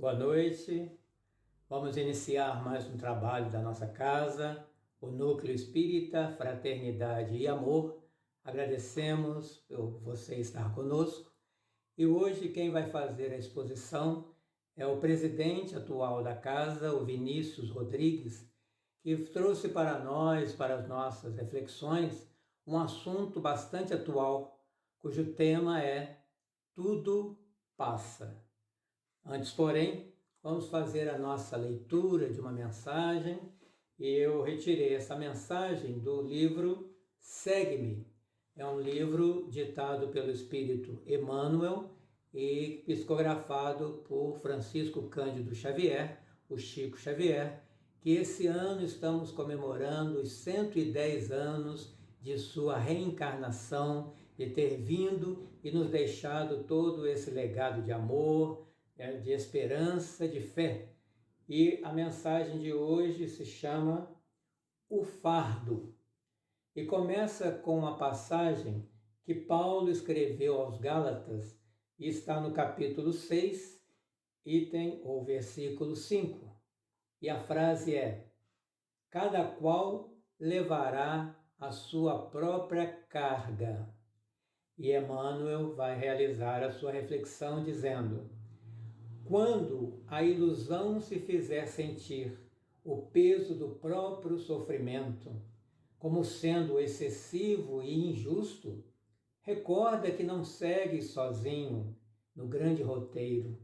Boa noite. Vamos iniciar mais um trabalho da nossa casa, o Núcleo Espírita, Fraternidade e Amor. Agradecemos por você estar conosco. E hoje quem vai fazer a exposição é o presidente atual da casa, o Vinícius Rodrigues, que trouxe para nós, para as nossas reflexões, um assunto bastante atual, cujo tema é Tudo Passa. Antes, porém, vamos fazer a nossa leitura de uma mensagem e eu retirei essa mensagem do livro Segue-me. É um livro ditado pelo Espírito Emmanuel e psicografado por Francisco Cândido Xavier, o Chico Xavier, que esse ano estamos comemorando os 110 anos de sua reencarnação, de ter vindo e nos deixado todo esse legado de amor, de esperança, de fé. E a mensagem de hoje se chama O Fardo. E começa com uma passagem que Paulo escreveu aos Gálatas e está no capítulo 6, item ou versículo 5. E a frase é: cada qual levará a sua própria carga. E Emmanuel vai realizar a sua reflexão dizendo: quando a ilusão se fizer sentir o peso do próprio sofrimento, como sendo excessivo e injusto, recorda que não segue sozinho no grande roteiro.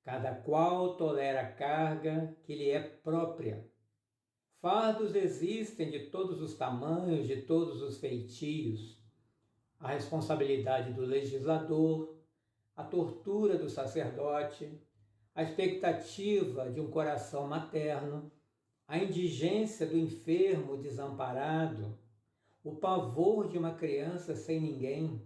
Cada qual tolera a carga que lhe é própria. Fardos existem de todos os tamanhos, de todos os feitios. A responsabilidade do legislador, a tortura do sacerdote, a expectativa de um coração materno, a indigência do enfermo desamparado, o pavor de uma criança sem ninguém.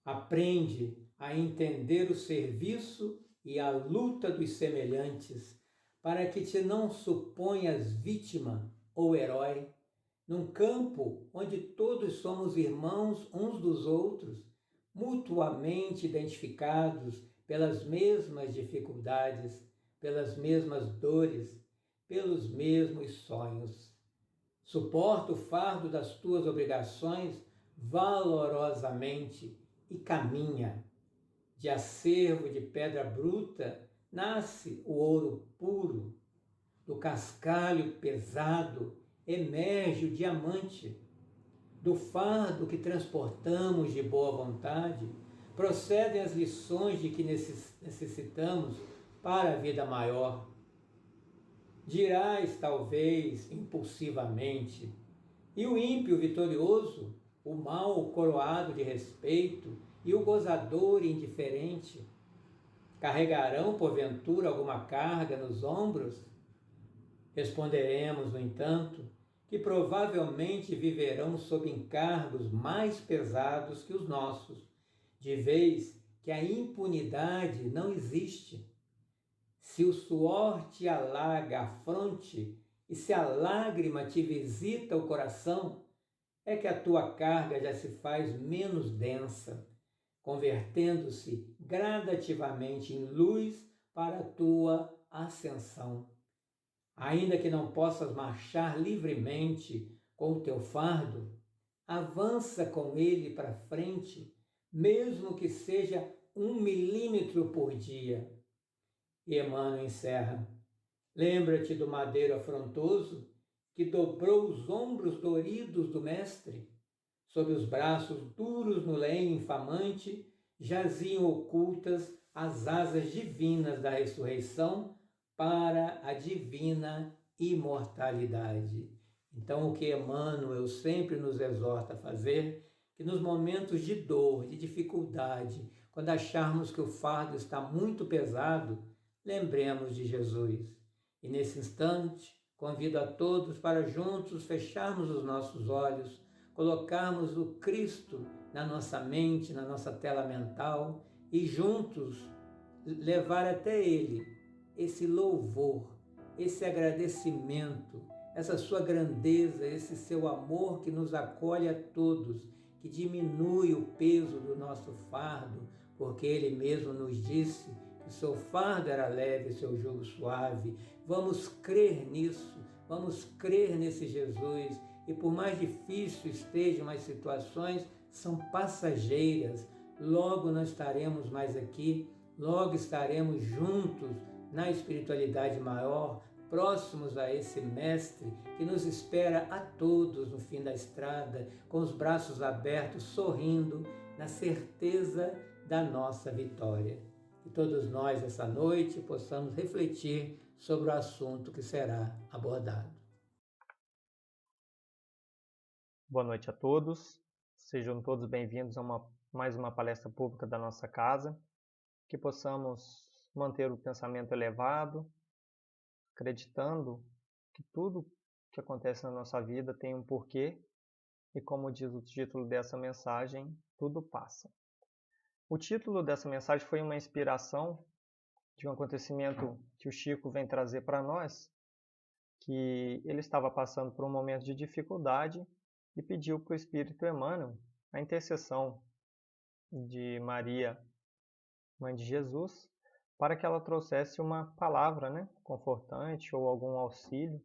Aprende a entender o serviço e a luta dos semelhantes, para que te não suponhas vítima ou herói, num campo onde todos somos irmãos uns dos outros, mutuamente identificados pelas mesmas dificuldades, pelas mesmas dores, pelos mesmos sonhos. Suporta o fardo das tuas obrigações valorosamente e caminha. De acervo de pedra bruta nasce o ouro puro, do cascalho pesado emerge o diamante. Do fardo que transportamos de boa vontade, procedem as lições de que necessitamos para a vida maior. Dirás, talvez, impulsivamente, e o ímpio vitorioso, o mal coroado de respeito e o gozador indiferente, carregarão, porventura, alguma carga nos ombros? Responderemos, no entanto, que provavelmente viverão sob encargos mais pesados que os nossos, de vez que a impunidade não existe. Se o suor te alaga a fronte e se a lágrima te visita o coração, é que a tua carga já se faz menos densa, convertendo-se gradativamente em luz para a tua ascensão. Ainda que não possas marchar livremente com o teu fardo, avança com ele para frente, mesmo que seja 1 milímetro por dia. E Emmanuel encerra: lembra-te do madeiro afrontoso que dobrou os ombros doridos do mestre. Sob os braços duros no lenho infamante jaziam ocultas as asas divinas da ressurreição para a divina imortalidade. Então, o que Emmanuel sempre nos exorta a fazer, que nos momentos de dor, de dificuldade, quando acharmos que o fardo está muito pesado, lembremos de Jesus. E nesse instante, convido a todos para juntos fecharmos os nossos olhos, colocarmos o Cristo na nossa mente, na nossa tela mental e juntos levar até Ele esse louvor, esse agradecimento, essa sua grandeza, esse seu amor que nos acolhe a todos, que diminui o peso do nosso fardo, porque Ele mesmo nos disse que seu fardo era leve e seu jugo suave. Vamos crer nisso, vamos crer nesse Jesus. E por mais difícil estejam as situações, são passageiras. Logo não estaremos mais aqui, logo estaremos juntos na espiritualidade maior, próximos a esse Mestre que nos espera a todos no fim da estrada, com os braços abertos, sorrindo, na certeza da nossa vitória. Que todos nós, essa noite, possamos refletir sobre o assunto que será abordado. Boa noite a todos. Sejam todos bem-vindos a mais uma palestra pública da nossa casa. Que possamos manter o pensamento elevado, acreditando que tudo que acontece na nossa vida tem um porquê e, como diz o título dessa mensagem, tudo passa. O título dessa mensagem foi uma inspiração de um acontecimento que o Chico vem trazer para nós, que ele estava passando por um momento de dificuldade e pediu para o Espírito Emmanuel a intercessão de Maria, Mãe de Jesus, para que ela trouxesse uma palavra, confortante ou algum auxílio.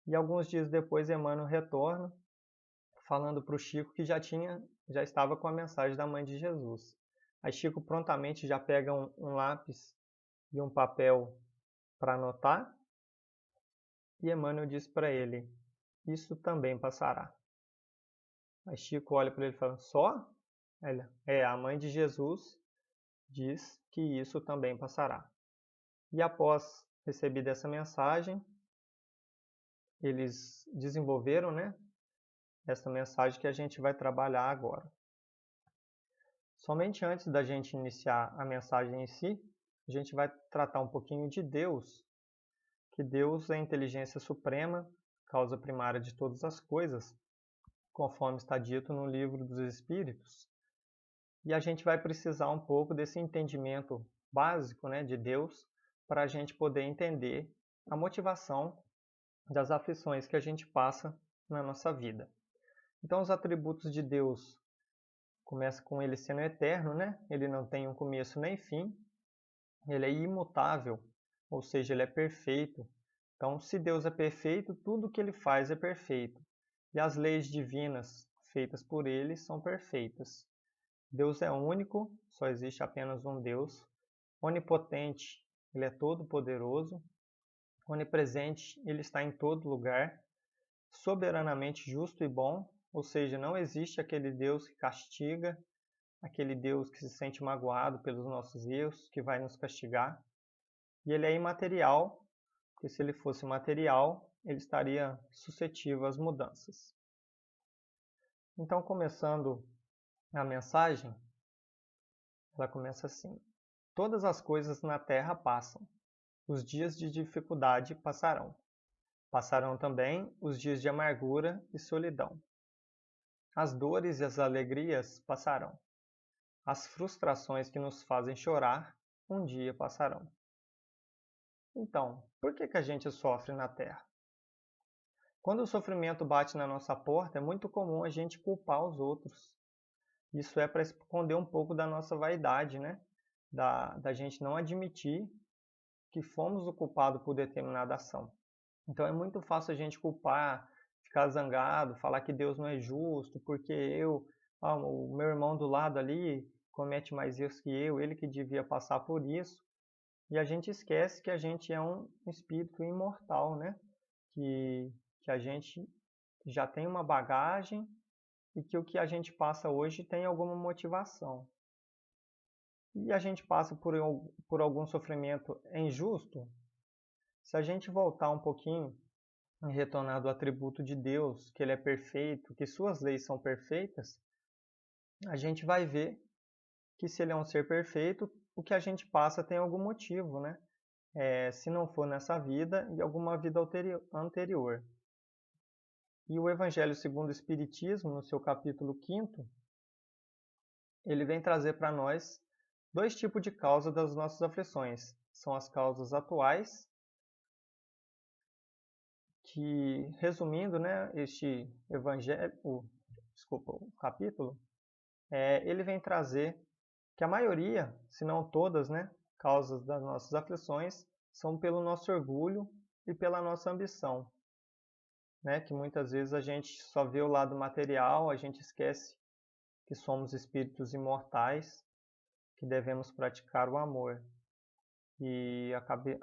E alguns dias depois, Emmanuel retorna, falando para o Chico que já estava com a mensagem da Mãe de Jesus. Aí Chico prontamente já pega um lápis e um papel para anotar, e Emmanuel diz para ele: isso também passará. Aí Chico olha para ele e fala: só? A Mãe de Jesus diz que isso também passará. E após receber essa mensagem, eles desenvolveram, essa mensagem que a gente vai trabalhar agora. Somente antes da gente iniciar a mensagem em si, a gente vai tratar um pouquinho de Deus, que Deus é a inteligência suprema, causa primária de todas as coisas, conforme está dito no Livro dos Espíritos. E a gente vai precisar um pouco desse entendimento básico, de Deus, para a gente poder entender a motivação das aflições que a gente passa na nossa vida. Então, os atributos de Deus começam com ele sendo eterno, Ele não tem um começo nem fim. Ele é imutável, ou seja, ele é perfeito. Então, se Deus é perfeito, tudo que ele faz é perfeito. E as leis divinas feitas por ele são perfeitas. Deus é único, só existe apenas um Deus. Onipotente, ele é todo-poderoso. Onipresente, ele está em todo lugar. Soberanamente justo e bom, ou seja, não existe aquele Deus que castiga, aquele Deus que se sente magoado pelos nossos erros, que vai nos castigar. E ele é imaterial, porque se ele fosse material, ele estaria suscetível às mudanças. Então, começando a mensagem, ela começa assim: todas as coisas na terra passam, os dias de dificuldade passarão. Passarão também os dias de amargura e solidão. As dores e as alegrias passarão. As frustrações que nos fazem chorar, um dia passarão. Então, por que a gente sofre na Terra? Quando o sofrimento bate na nossa porta, é muito comum a gente culpar os outros. Isso é para esconder um pouco da nossa vaidade, Da gente não admitir que fomos o culpado por determinada ação. Então é muito fácil a gente culpar, ficar zangado, falar que Deus não é justo, porque o meu irmão do lado ali comete mais erros que eu, ele que devia passar por isso. E a gente esquece que a gente é um espírito imortal, Que a gente já tem uma bagagem e que o que a gente passa hoje tem alguma motivação. E a gente passa por algum sofrimento injusto. Se a gente voltar um pouquinho e retornar do atributo de Deus, que ele é perfeito, que suas leis são perfeitas, a gente vai ver que se ele é um ser perfeito, o que a gente passa tem algum motivo, se não for nessa vida, em alguma vida anterior. E o Evangelho segundo o Espiritismo, no seu capítulo 5º, ele vem trazer para nós dois tipos de causa das nossas aflições. São as causas atuais, que, resumindo, este o capítulo, ele vem trazer que a maioria, se não todas, causas das nossas aflições são pelo nosso orgulho e pela nossa ambição, né? Que muitas vezes a gente só vê o lado material, a gente esquece que somos espíritos imortais, que devemos praticar o amor. E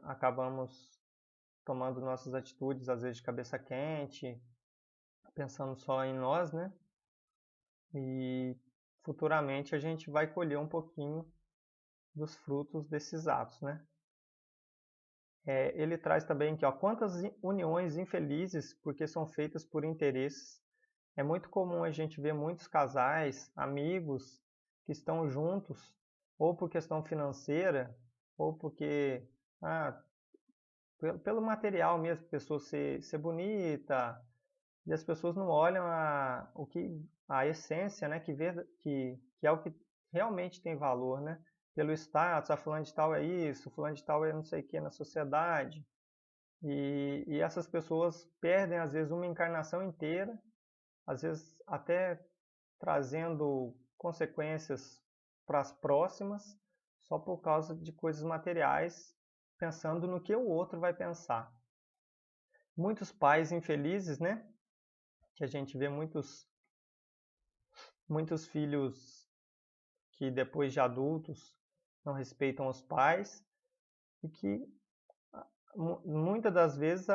acabamos tomando nossas atitudes, às vezes de cabeça quente, pensando só em nós, né? E futuramente a gente vai colher um pouquinho dos frutos desses atos, né? Ele traz também aqui, ó, quantas uniões infelizes porque são feitas por interesses. É muito comum a gente ver muitos casais, amigos, que estão juntos, ou por questão financeira, ou porque, pelo material mesmo, a pessoa ser bonita, e as pessoas não olham a essência, né, que é o que realmente tem valor, né? Pelo status, fulano de tal é isso, fulano de tal é não sei o que na sociedade. E essas pessoas perdem, às vezes, uma encarnação inteira, às vezes até trazendo consequências para as próximas, só por causa de coisas materiais, pensando no que o outro vai pensar. Muitos pais infelizes, né? Que a gente vê muitos filhos que depois de adultos não respeitam os pais e que muitas das vezes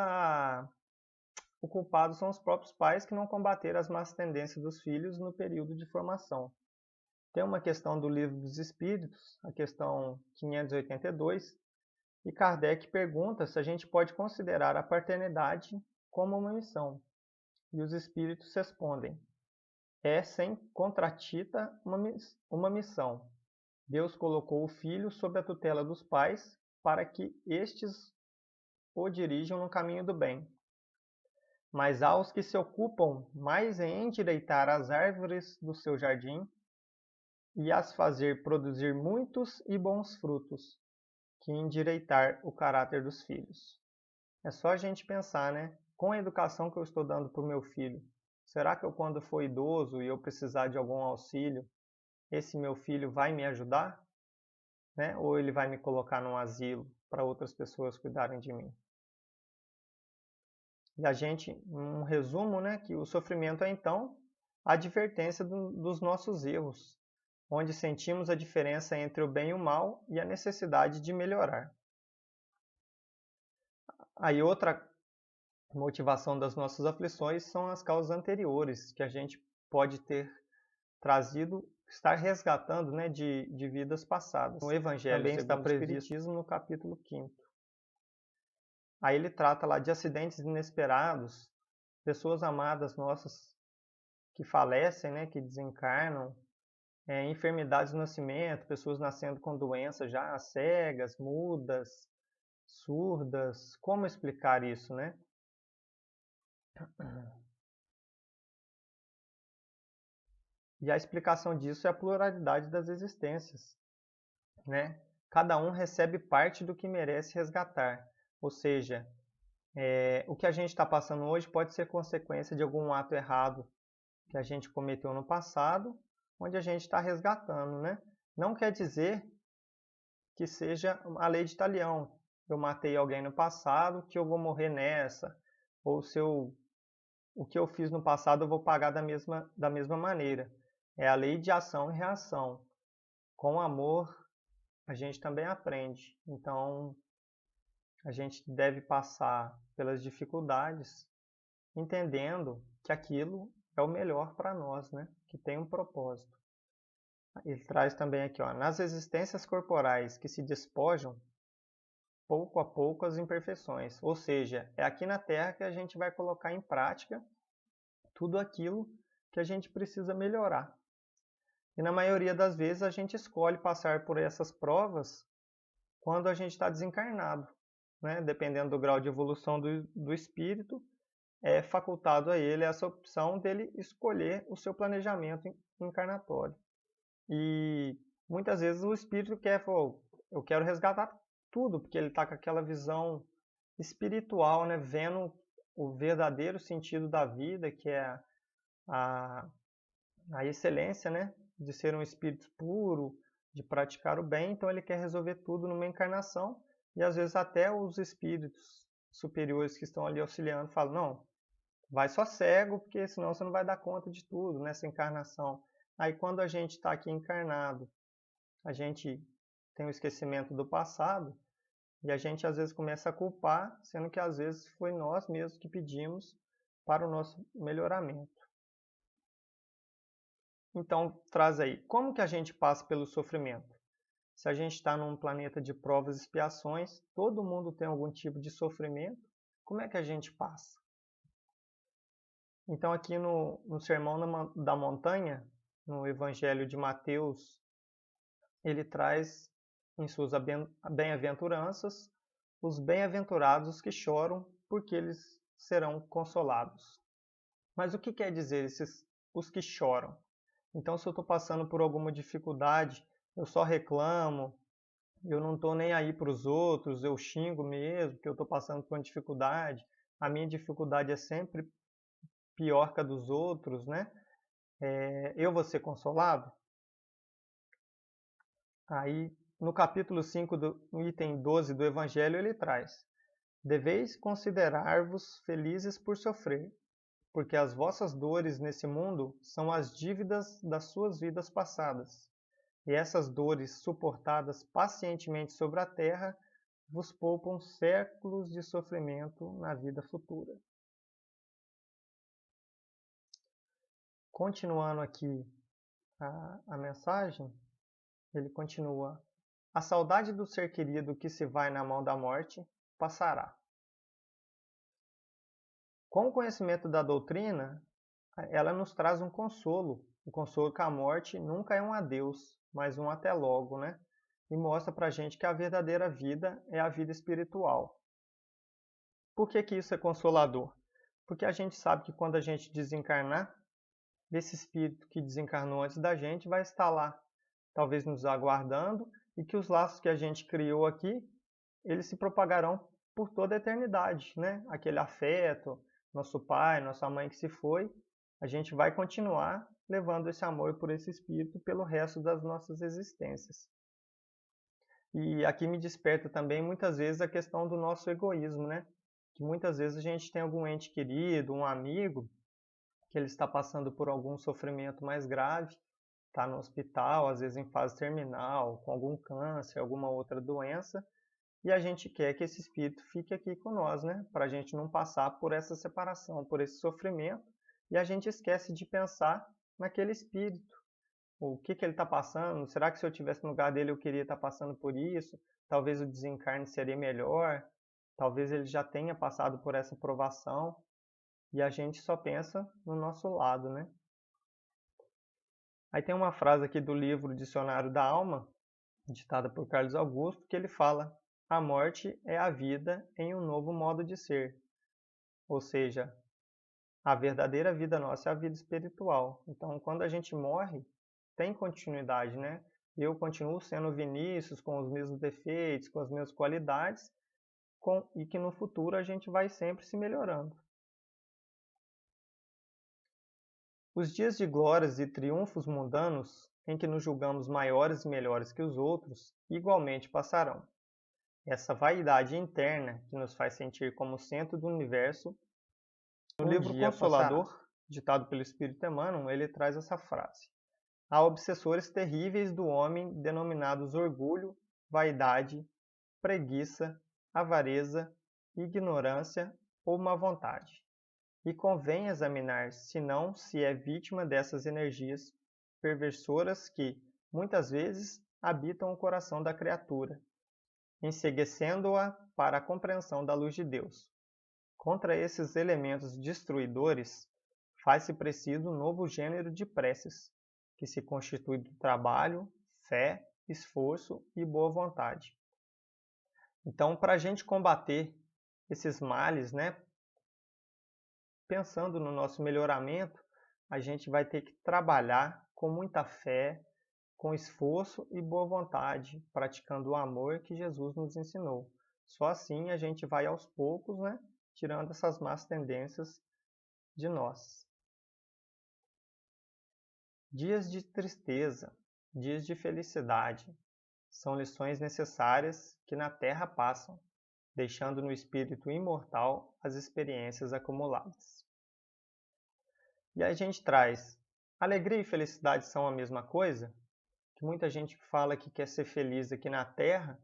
o culpado são os próprios pais que não combateram as más tendências dos filhos no período de formação. Tem uma questão do Livro dos Espíritos, a questão 582, e Kardec pergunta se a gente pode considerar a paternidade como uma missão. E os espíritos respondem: é sem contratita uma missão. Deus colocou o filho sob a tutela dos pais para que estes o dirijam no caminho do bem. Mas aos que se ocupam mais em endireitar as árvores do seu jardim e as fazer produzir muitos e bons frutos, que endireitar o caráter dos filhos. É só a gente pensar, né? Com a educação que eu estou dando para o meu filho, será que eu, quando for idoso e eu precisar de algum auxílio, esse meu filho vai me ajudar? Né? Ou ele vai me colocar num asilo para outras pessoas cuidarem de mim? E a gente, um resumo, né, que o sofrimento é então a advertência dos nossos erros, onde sentimos a diferença entre o bem e o mal e a necessidade de melhorar. Aí outra motivação das nossas aflições são as causas anteriores, que a gente pode ter trazido, estar resgatando, né, de vidas passadas. No Evangelho também está previsto no capítulo 5º. Aí ele trata lá de acidentes inesperados, pessoas amadas nossas que falecem, né, que desencarnam, enfermidades do nascimento, pessoas nascendo com doenças já cegas, mudas, surdas. Como explicar isso, né? E a explicação disso é a pluralidade das existências, né? Cada um recebe parte do que merece resgatar. Ou seja, o que a gente está passando hoje pode ser consequência de algum ato errado que a gente cometeu no passado, onde a gente está resgatando, né? Não quer dizer que seja a lei de Talião. Eu matei alguém no passado, que eu vou morrer nessa. Ou o que eu fiz no passado eu vou pagar da mesma maneira. É a lei de ação e reação. Com amor, a gente também aprende. Então, a gente deve passar pelas dificuldades, entendendo que aquilo é o melhor para nós, né? Que tem um propósito. Ele traz também aqui, ó, nas existências corporais que se despojam, pouco a pouco as imperfeições. Ou seja, é aqui na Terra que a gente vai colocar em prática tudo aquilo que a gente precisa melhorar. E na maioria das vezes a gente escolhe passar por essas provas quando a gente está desencarnado, né? Dependendo do grau de evolução do espírito, é facultado a ele essa opção dele escolher o seu planejamento encarnatório. E muitas vezes o espírito eu quero resgatar tudo, porque ele está com aquela visão espiritual, né? Vendo o verdadeiro sentido da vida, que é a excelência, né? De ser um espírito puro, de praticar o bem, então ele quer resolver tudo numa encarnação, e às vezes até os espíritos superiores que estão ali auxiliando falam, não, vai só cego, porque senão você não vai dar conta de tudo nessa encarnação. Aí quando a gente está aqui encarnado, a gente tem o esquecimento do passado, e a gente às vezes começa a culpar, sendo que às vezes foi nós mesmos que pedimos para o nosso melhoramento. Então, traz aí, como que a gente passa pelo sofrimento? Se a gente está num planeta de provas e expiações, todo mundo tem algum tipo de sofrimento, como é que a gente passa? Então, aqui no Sermão da Montanha, no Evangelho de Mateus, ele traz em suas bem-aventuranças os bem-aventurados que choram, porque eles serão consolados. Mas o que quer dizer os que choram? Então, se eu estou passando por alguma dificuldade, eu só reclamo, eu não estou nem aí para os outros, eu xingo mesmo, que eu estou passando por uma dificuldade, a minha dificuldade é sempre pior que a dos outros, né? Eu vou ser consolado? Aí, no capítulo 5, no item 12 do Evangelho, ele traz: deveis considerar-vos felizes por sofrer, porque as vossas dores nesse mundo são as dívidas das suas vidas passadas. E essas dores suportadas pacientemente sobre a terra vos poupam séculos de sofrimento na vida futura. Continuando aqui a mensagem, ele continua: a saudade do ser querido que se vai na mão da morte passará. Com o conhecimento da doutrina, ela nos traz um consolo. O consolo que a morte nunca é um adeus, mas um até logo, né? E mostra pra gente que a verdadeira vida é a vida espiritual. Por que isso é consolador? Porque a gente sabe que quando a gente desencarnar, esse espírito que desencarnou antes da gente vai estar lá, talvez nos aguardando, e que os laços que a gente criou aqui, eles se propagarão por toda a eternidade, né? Aquele afeto, nosso pai, nossa mãe que se foi, a gente vai continuar levando esse amor por esse espírito pelo resto das nossas existências. E aqui me desperta também muitas vezes a questão do nosso egoísmo, né? Que muitas vezes a gente tem algum ente querido, um amigo, que ele está passando por algum sofrimento mais grave, está no hospital, às vezes em fase terminal, com algum câncer, alguma outra doença, e a gente quer que esse espírito fique aqui com nós, né? Para a gente não passar por essa separação, por esse sofrimento, e a gente esquece de pensar naquele espírito. O que ele está passando? Será que se eu estivesse no lugar dele eu queria estar passando por isso? Talvez o desencarne seria melhor, talvez ele já tenha passado por essa provação, e a gente só pensa no nosso lado, né? Aí tem uma frase aqui do livro Dicionário da Alma, ditada por Carlos Augusto, que ele fala: a morte é a vida em um novo modo de ser. Ou seja, a verdadeira vida nossa é a vida espiritual. Então, quando a gente morre, tem continuidade, né? Eu continuo sendo Vinícius, com os mesmos defeitos, com as mesmas qualidades, e que no futuro a gente vai sempre se melhorando. Os dias de glórias e triunfos mundanos, em que nos julgamos maiores e melhores que os outros, igualmente passarão. Essa vaidade interna que nos faz sentir como centro do universo, no livro Consolador, ditado pelo Espírito Emmanuel, ele traz essa frase: há obsessores terríveis do homem denominados orgulho, vaidade, preguiça, avareza, ignorância ou má vontade. E convém examinar se não se é vítima dessas energias perversoras que, muitas vezes, habitam o coração da criatura, enceguecendo-a para a compreensão da luz de Deus. Contra esses elementos destruidores, faz-se preciso um novo gênero de preces, que se constitui do trabalho, fé, esforço e boa vontade. Então, para a gente combater esses males, né, pensando no nosso melhoramento, a gente vai ter que trabalhar com muita fé, com esforço e boa vontade, praticando o amor que Jesus nos ensinou. Só assim a gente vai aos poucos, né, tirando essas más tendências de nós. Dias de tristeza, dias de felicidade. São lições necessárias que na Terra passam, deixando no espírito imortal as experiências acumuladas. E aí a gente traz, alegria e felicidade são a mesma coisa? Que muita gente fala que quer ser feliz aqui na Terra,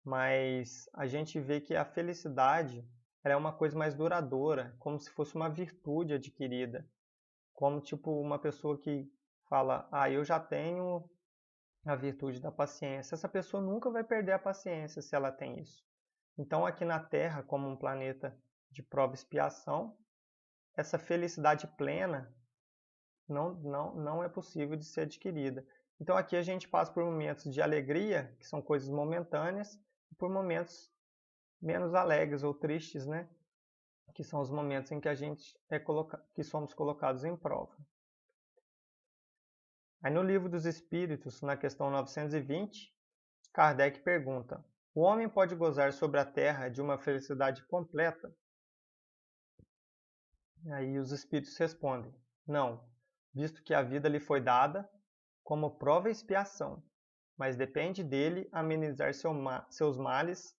mas a gente vê que a felicidade é uma coisa mais duradoura, como se fosse uma virtude adquirida. Como tipo uma pessoa que fala, eu já tenho a virtude da paciência. Essa pessoa nunca vai perder a paciência se ela tem isso. Então aqui na Terra, como um planeta de prova e expiação, essa felicidade plena não é possível de ser adquirida. Então aqui a gente passa por momentos de alegria, que são coisas momentâneas, e por momentos menos alegres ou tristes, né? Que são os momentos em que a gente que somos colocados em prova. Aí no Livro dos Espíritos, na questão 920, Kardec pergunta: o homem pode gozar sobre a Terra de uma felicidade completa? Aí os espíritos respondem: não, visto que a vida lhe foi dada como prova e expiação, mas depende dele amenizar seus males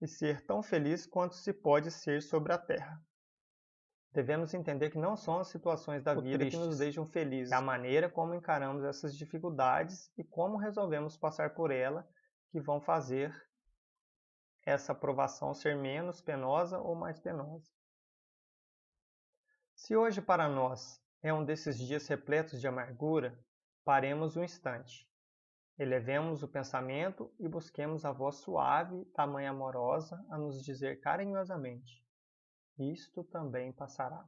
e ser tão feliz quanto se pode ser sobre a Terra. Devemos entender que não são as situações da vida que nos deixam felizes, é a maneira como encaramos essas dificuldades e como resolvemos passar por ela que vão fazer essa provação ser menos penosa ou mais penosa. Se hoje para nós é um desses dias repletos de amargura, paremos um instante. Elevemos o pensamento e busquemos a voz suave da Mãe amorosa a nos dizer carinhosamente: isto também passará.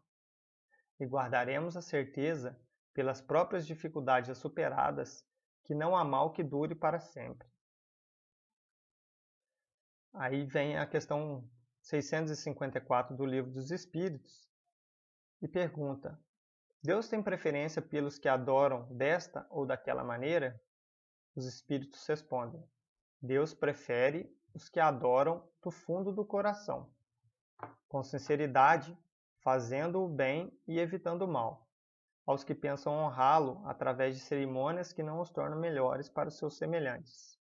E guardaremos a certeza, pelas próprias dificuldades superadas, que não há mal que dure para sempre. Aí vem a questão 654 do Livro dos Espíritos e pergunta: Deus tem preferência pelos que adoram desta ou daquela maneira? Os espíritos respondem: Deus prefere os que adoram do fundo do coração, com sinceridade, fazendo o bem e evitando o mal, aos que pensam honrá-lo através de cerimônias que não os tornam melhores para os seus semelhantes.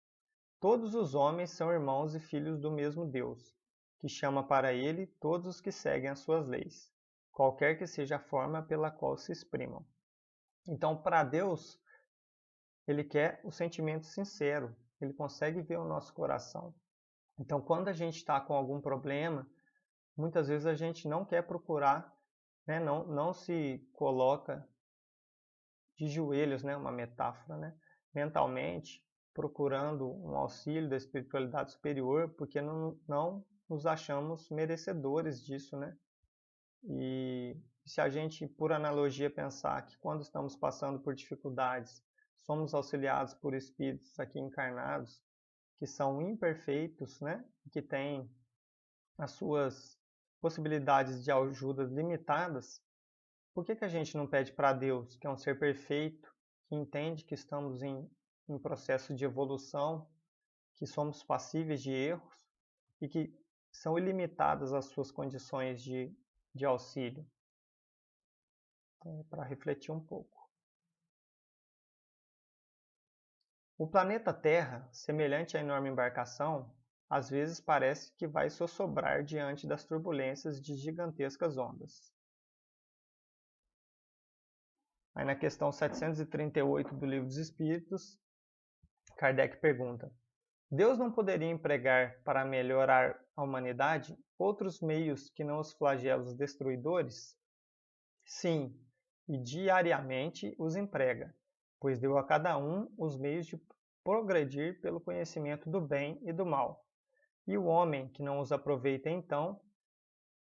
Todos os homens são irmãos e filhos do mesmo Deus, que chama para ele todos os que seguem as suas leis, qualquer que seja a forma pela qual se exprimam. Então, para Deus, Ele quer o sentimento sincero, Ele consegue ver o nosso coração. Então, quando a gente está com algum problema, muitas vezes a gente não quer procurar, né? não se coloca de joelhos, né? Uma metáfora, né? Mentalmente, procurando um auxílio da espiritualidade superior, porque não nos achamos merecedores disso, né? E se a gente, por analogia, pensar que quando estamos passando por dificuldades, somos auxiliados por espíritos aqui encarnados, que são imperfeitos, né? Que têm as suas possibilidades de ajuda limitadas, por que a gente não pede para Deus, que é um ser perfeito, que entende que estamos em processo de evolução, que somos passíveis de erros e que são ilimitadas as suas condições de auxílio? Para refletir um pouco. O planeta Terra, semelhante à enorme embarcação, às vezes parece que vai sossobrar diante das turbulências de gigantescas ondas. Aí na questão 738 do Livro dos Espíritos, Kardec pergunta: Deus não poderia empregar para melhorar a humanidade outros meios que não os flagelos destruidores? Sim, e diariamente os emprega, pois deu a cada um os meios de progredir pelo conhecimento do bem e do mal. E o homem que não os aproveita então,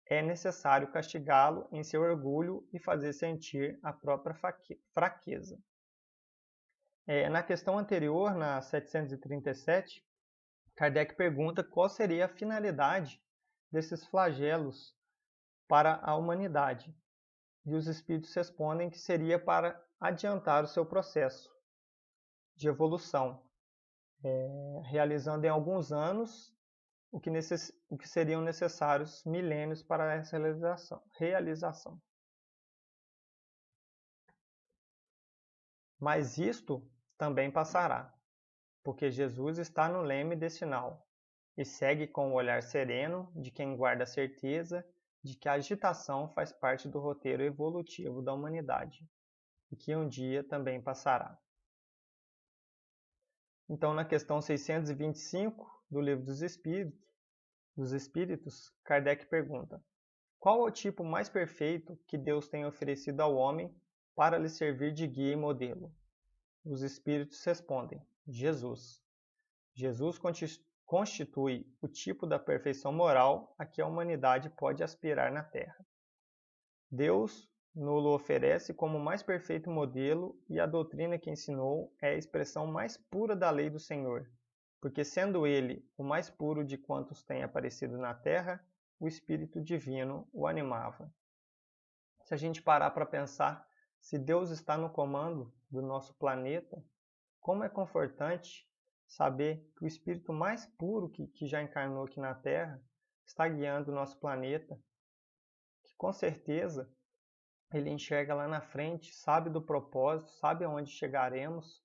é necessário castigá-lo em seu orgulho e fazer sentir a própria fraqueza. Na questão anterior, na 737, Kardec pergunta qual seria a finalidade desses flagelos para a humanidade. E os espíritos respondem que seria para adiantar o seu processo de evolução, realizando em alguns anos o que seriam necessários milênios para essa realização. Mas isto também passará, porque Jesus está no leme destinal e segue com o olhar sereno de quem guarda a certeza de que a agitação faz parte do roteiro evolutivo da humanidade e que um dia também passará. Então, na questão 625 do Livro dos Espíritos, Kardec pergunta: qual é o tipo mais perfeito que Deus tem oferecido ao homem para lhe servir de guia e modelo? Os Espíritos respondem: Jesus. Jesus constitui o tipo da perfeição moral a que a humanidade pode aspirar na Terra. Deus nos oferece como o mais perfeito modelo e a doutrina que ensinou é a expressão mais pura da lei do Senhor, porque sendo Ele o mais puro de quantos têm aparecido na Terra, o Espírito Divino o animava. Se a gente parar para pensar, se Deus está no comando do nosso planeta, como é confortante saber que o Espírito mais puro que já encarnou aqui na Terra está guiando o nosso planeta, que com certeza Ele enxerga lá na frente, sabe do propósito, sabe aonde chegaremos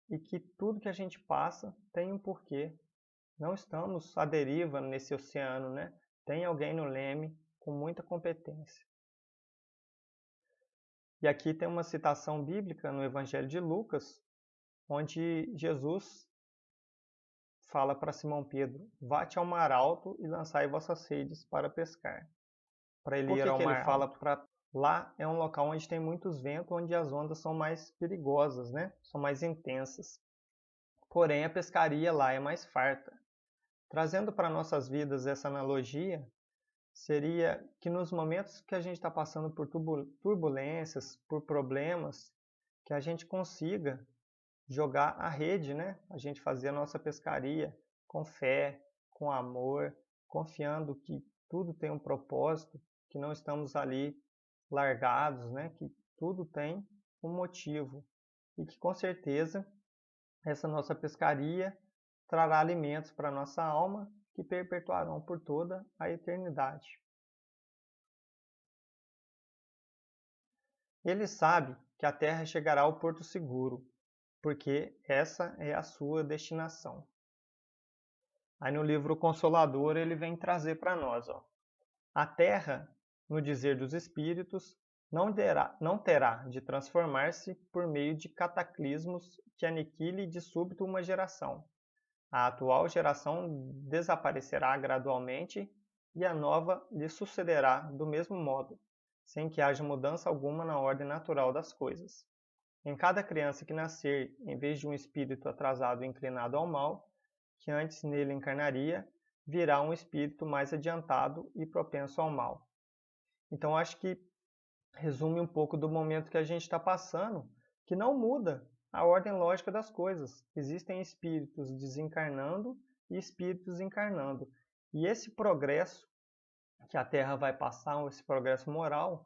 e que tudo que a gente passa tem um porquê. Não estamos à deriva nesse oceano, né? Tem alguém no leme com muita competência. E aqui tem uma citação bíblica no Evangelho de Lucas, onde Jesus fala para Simão Pedro: vá-te ao mar alto e lançai vossas redes para pescar. Para ele ir ao mar alto. Por que ele fala para lá? É um local onde tem muitos ventos, onde as ondas são mais perigosas, né? São mais intensas. Porém, a pescaria lá é mais farta. Trazendo para nossas vidas essa analogia, seria que nos momentos que a gente está passando por turbulências, por problemas, que a gente consiga jogar a rede, né? A gente fazer a nossa pescaria com fé, com amor, confiando que tudo tem um propósito, que não estamos ali largados, né? Que tudo tem um motivo e que com certeza essa nossa pescaria trará alimentos para a nossa alma que perpetuarão por toda a eternidade. Ele sabe que a terra chegará ao porto seguro, porque essa é a sua destinação. Aí no livro Consolador ele vem trazer para nós, ó, a terra, no dizer dos espíritos, não terá de transformar-se por meio de cataclismos que aniquile de súbito uma geração. A atual geração desaparecerá gradualmente e a nova lhe sucederá do mesmo modo, sem que haja mudança alguma na ordem natural das coisas. Em cada criança que nascer, em vez de um espírito atrasado e inclinado ao mal, que antes nele encarnaria, virá um espírito mais adiantado e propenso ao mal. Então acho que resume um pouco do momento que a gente está passando, que não muda a ordem lógica das coisas. Existem espíritos desencarnando e espíritos encarnando. E esse progresso que a Terra vai passar, esse progresso moral,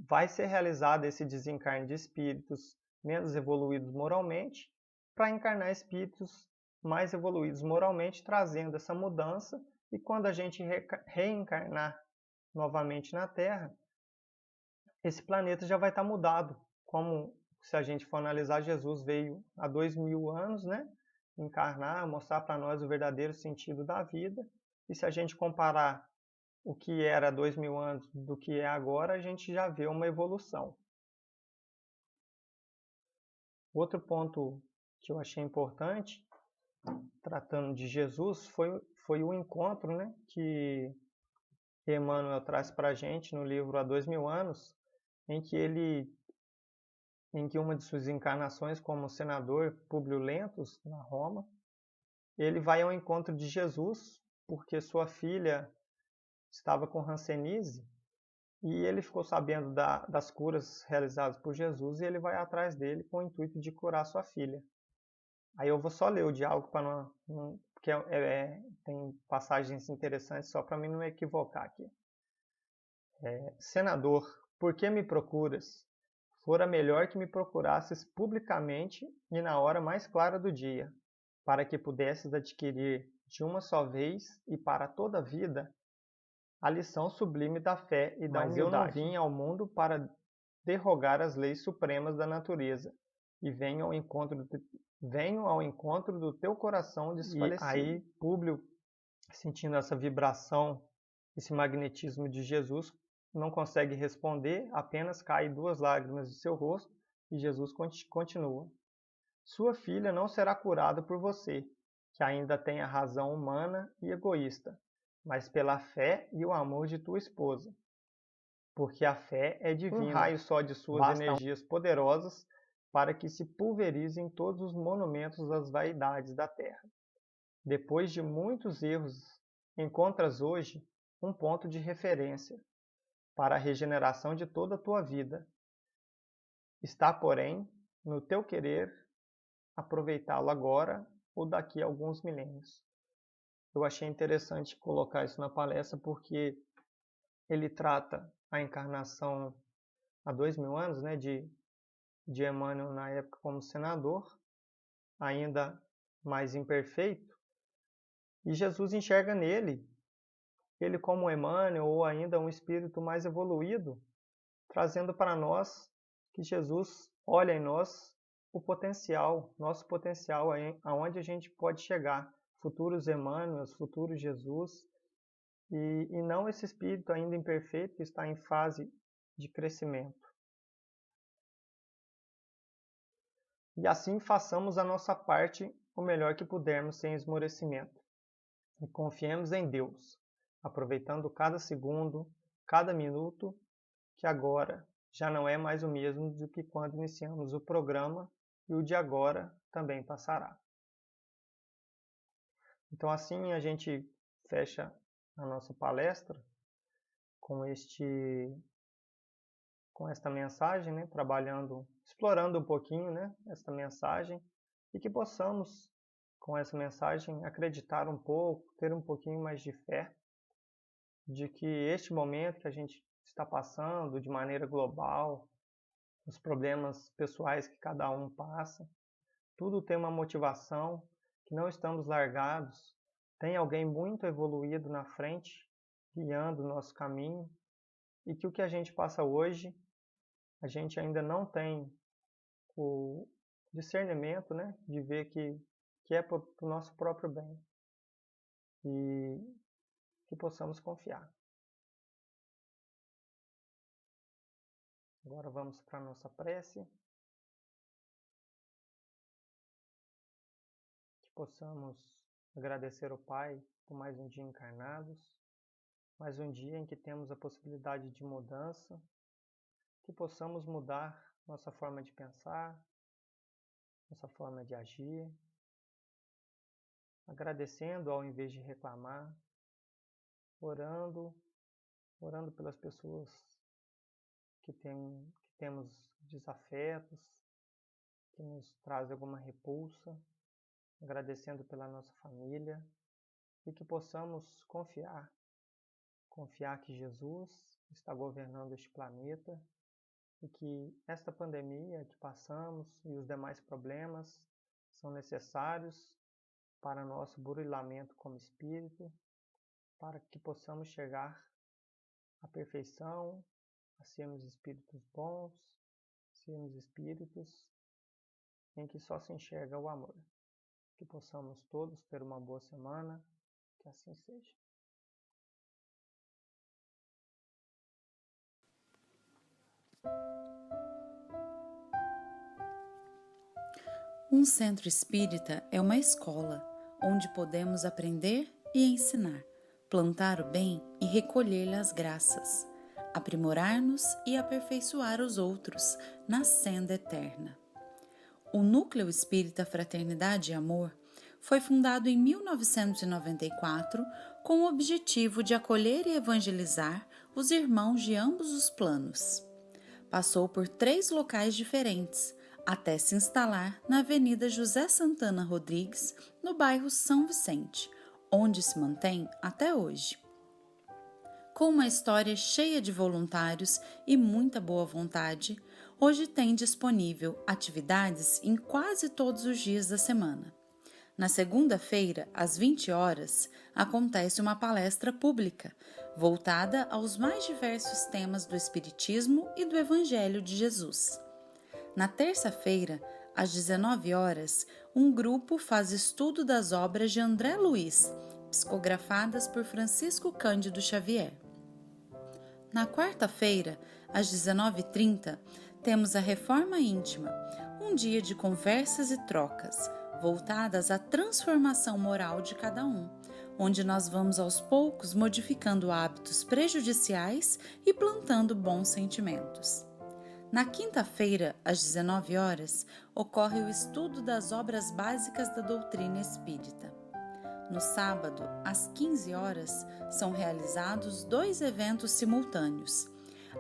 vai ser realizado esse desencarne de espíritos menos evoluídos moralmente para encarnar espíritos mais evoluídos moralmente, trazendo essa mudança. E quando a gente reencarnar novamente na Terra, esse planeta já vai estar mudado. Como se a gente for analisar, Jesus veio há 2000 anos, né? Encarnar, mostrar para nós o verdadeiro sentido da vida. E se a gente comparar o que era 2000 anos do que é agora, a gente já vê uma evolução. Outro ponto que eu achei importante, tratando de Jesus, foi o encontro, né, que Emmanuel traz para a gente no livro Há 2000 Anos, em que uma de suas encarnações como senador Públio Lentulus, na Roma, ele vai ao encontro de Jesus porque sua filha estava com hanseníase e ele ficou sabendo das curas realizadas por Jesus e ele vai atrás dele com o intuito de curar sua filha. Aí eu vou só ler o diálogo para não porque tem passagens interessantes só para mim não me equivocar aqui. Senador, por que me procuras? Fora melhor que me procurasses publicamente e na hora mais clara do dia, para que pudesses adquirir de uma só vez e para toda a vida a lição sublime da fé e da humildade. Mas eu não vim ao mundo para derrogar as leis supremas da natureza, e venham ao encontro do teu coração desfalecido. E aí Públio, sentindo essa vibração, esse magnetismo de Jesus, não consegue responder, apenas cai 2 lágrimas de seu rosto e Jesus continua. Sua filha não será curada por você, que ainda tem a razão humana e egoísta, mas pela fé e o amor de tua esposa. Porque a fé é divina, um raio só de suas energias poderosas para que se pulverizem todos os monumentos das vaidades da terra. Depois de muitos erros, encontras hoje um ponto de referência para a regeneração de toda a tua vida. Está, porém, no teu querer aproveitá-lo agora ou daqui a alguns milênios. Eu achei interessante colocar isso na palestra porque ele trata a encarnação há 2000 anos, né, de Emmanuel na época como senador, ainda mais imperfeito, e Jesus enxerga nele, ele como Emmanuel ou ainda um espírito mais evoluído, trazendo para nós que Jesus olha em nós o potencial, nosso potencial, aonde a gente pode chegar, futuros Emmanuels, futuros Jesus, e não esse espírito ainda imperfeito que está em fase de crescimento. E assim façamos a nossa parte o melhor que pudermos sem esmorecimento. E confiemos em Deus, aproveitando cada segundo, cada minuto, que agora já não é mais o mesmo do que quando iniciamos o programa, e o de agora também passará. Então assim a gente fecha a nossa palestra com esta mensagem, né, explorando um pouquinho, né, esta mensagem, e que possamos, com essa mensagem, acreditar um pouco, ter um pouquinho mais de fé, de que este momento que a gente está passando de maneira global, os problemas pessoais que cada um passa, tudo tem uma motivação, que não estamos largados, tem alguém muito evoluído na frente, guiando o nosso caminho, e que o que a gente passa hoje, a gente ainda não tem o discernimento, né, de ver que é para o nosso próprio bem, e que possamos confiar. Agora vamos para a nossa prece. Que possamos agradecer ao Pai por mais um dia encarnados, mais um dia em que temos a possibilidade de mudança, que possamos mudar nossa forma de pensar, nossa forma de agir, agradecendo ao invés de reclamar, orando pelas pessoas que temos desafetos, que nos traz alguma repulsa, agradecendo pela nossa família, e que possamos confiar que Jesus está governando este planeta e que esta pandemia que passamos e os demais problemas são necessários para nosso burilamento como espírito, para que possamos chegar à perfeição, a sermos espíritos bons, sermos espíritos em que só se enxerga o amor. Que possamos todos ter uma boa semana, que assim seja. Um centro espírita é uma escola onde podemos aprender e ensinar, plantar o bem e recolher-lhe as graças, aprimorar-nos e aperfeiçoar os outros na senda eterna. O Núcleo Espírita Fraternidade e Amor foi fundado em 1994 com o objetivo de acolher e evangelizar os irmãos de ambos os planos. Passou por 3 locais diferentes, até se instalar na Avenida José Santana Rodrigues, no bairro São Vicente, onde se mantém até hoje. Com uma história cheia de voluntários e muita boa vontade, hoje tem disponível atividades em quase todos os dias da semana. Na segunda-feira, às 20 horas, acontece uma palestra pública, voltada aos mais diversos temas do Espiritismo e do Evangelho de Jesus. Na terça-feira, às 19 horas, um grupo faz estudo das obras de André Luiz, psicografadas por Francisco Cândido Xavier. Na quarta-feira, às 19h30, temos a Reforma Íntima, um dia de conversas e trocas, voltadas à transformação moral de cada um, onde nós vamos aos poucos modificando hábitos prejudiciais e plantando bons sentimentos. Na quinta-feira, às 19 horas, ocorre o estudo das obras básicas da doutrina espírita. No sábado, às 15 horas, são realizados 2 eventos simultâneos.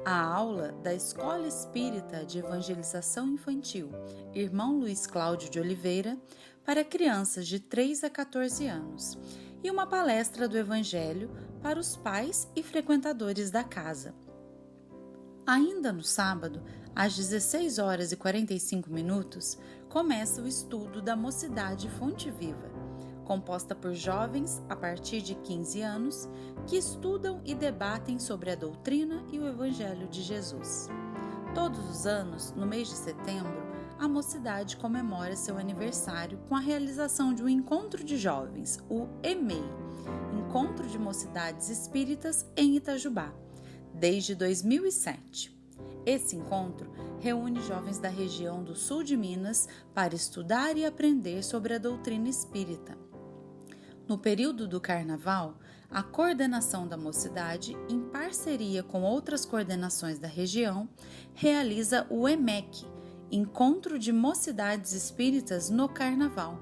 A aula da Escola Espírita de Evangelização Infantil, Irmão Luiz Cláudio de Oliveira, para crianças de 3 a 14 anos, e uma palestra do Evangelho para os pais e frequentadores da casa. Ainda no sábado, às 16 horas e 45 minutos, começa o estudo da Mocidade Fonte Viva, composta por jovens a partir de 15 anos que estudam e debatem sobre a doutrina e o Evangelho de Jesus. Todos os anos, no mês de setembro, a Mocidade comemora seu aniversário com a realização de um encontro de jovens, o EMEI, Encontro de Mocidades Espíritas em Itajubá, desde 2007. Esse encontro reúne jovens da região do sul de Minas para estudar e aprender sobre a doutrina espírita. No período do Carnaval, a coordenação da Mocidade, em parceria com outras coordenações da região, realiza o EMEC, Encontro de Mocidades Espíritas no Carnaval,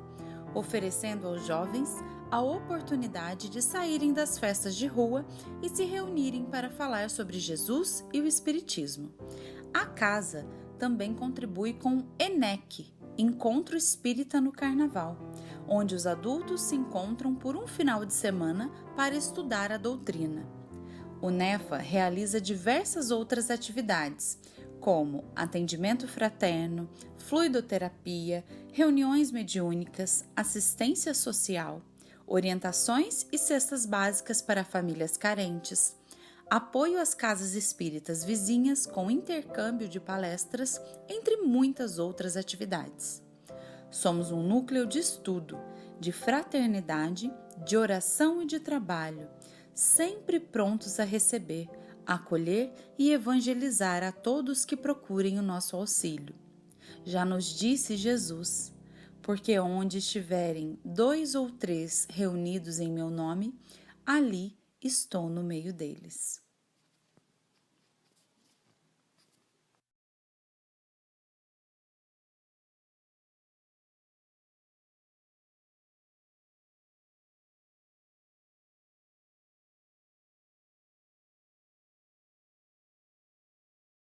oferecendo aos jovens a oportunidade de saírem das festas de rua e se reunirem para falar sobre Jesus e o Espiritismo. A casa também contribui com o ENEC, Encontro Espírita no Carnaval, onde os adultos se encontram por um final de semana para estudar a doutrina. O NEFA realiza diversas outras atividades, como atendimento fraterno, fluidoterapia, reuniões mediúnicas, assistência social, orientações e cestas básicas para famílias carentes, apoio às casas espíritas vizinhas com intercâmbio de palestras, entre muitas outras atividades. Somos um núcleo de estudo, de fraternidade, de oração e de trabalho, sempre prontos a receber, acolher e evangelizar a todos que procurem o nosso auxílio. Já nos disse Jesus: porque onde estiverem 2 ou 3 reunidos em meu nome, ali estou no meio deles.